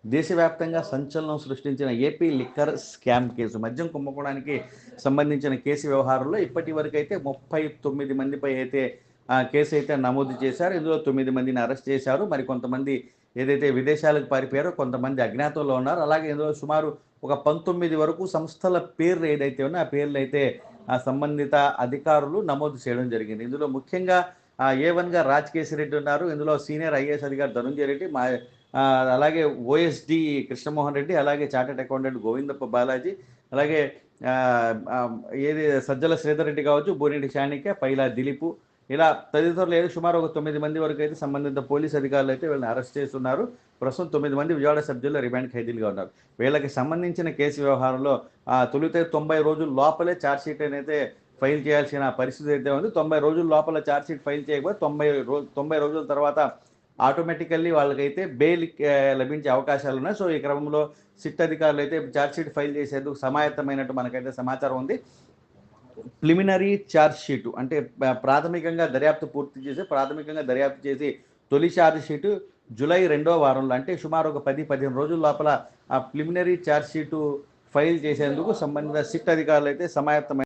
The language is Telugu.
దేశవ్యాప్తంగా సంచలనం సృష్టించిన ఏపీ లిక్కర్ స్కామ్ కేసు మద్యం కుంభకోణానికి సంబంధించిన కేసు వ్యవహారంలో ఇప్పటి వరకు అయితే 39 మందిపై అయితే కేసు అయితే నమోదు చేశారు. ఇందులో 9 మందిని అరెస్ట్ చేశారు. మరి కొంతమంది ఏదైతే విదేశాలకు పారిపోయారో కొంతమంది అజ్ఞాతంలో ఉన్నారు. అలాగే ఇందులో సుమారు ఒక 19 వరకు సంస్థల పేర్లు ఏదైతే ఉన్నాయో ఆ పేర్లు అయితే సంబంధిత అధికారులు నమోదు చేయడం జరిగింది. ఇందులో ముఖ్యంగా A1గా రాజకేశి రెడ్డి ఉన్నారు. ఇందులో సీనియర్ ఐఏఎస్ అధికారి ధనుంజయ రెడ్డి, అలాగే ఓఎస్డి కృష్ణమోహన్ రెడ్డి, అలాగే చార్టెడ్ అకౌంటెంట్ గోవిందప్ప బాలాజీ, అలాగే ఏది సజ్జల శ్రీధర్ రెడ్డి కావచ్చు, బోనిటి చాణిక్య, పైలా దిలీపు, ఇలా తదితరులు ఏదో సుమారు ఒక 9 మంది వరకు అయితే సంబంధిత పోలీస్ అధికారులు అయితే వీళ్ళని అరెస్ట్ చేస్తున్నారు. ప్రస్తుతం 9 మంది విజయవాడ సబ్ జైల్లో రిమాండ్ ఖైదీలుగా ఉన్నారు. వీళ్ళకి సంబంధించిన కేసు వ్యవహారంలో తొలుత 90 రోజుల లోపలే ఛార్జ్‌షీట్ అయితే ఫైల్ చేయాల్సిన పరిస్థితి అయితే ఉంది. 90 రోజుల లోపల ఛార్జ్‌షీట్ ఫైల్ చేయకపోతే 90 రోజుల తర్వాత ఆటోమేటికల్లీ వాళ్ళకైతే బెయిల్ లభించే అవకాశాలు ఉన్నాయి. సో ఈ క్రమంలో సిట్ అధికారులు అయితే ఛార్జ్‌షీట్ ఫైల్ చేసేందుకు సమాయత్తమైనట్టు మనకైతే సమాచారం ఉంది. ప్రిలిమినరీ ఛార్జ్‌షీటు అంటే ప్రాథమికంగా దర్యాప్తు చేసి తొలి ఛార్జ్‌షీటు జూలై 2వ వారంలో అంటే సుమారు ఒక 10-15 రోజుల లోపల ఆ ప్రిలిమినరీ ఛార్జ్‌షీటు ఫైల్ చేసేందుకు సంబంధిత సిట్ అధికారులు అయితే సమాయత్తమై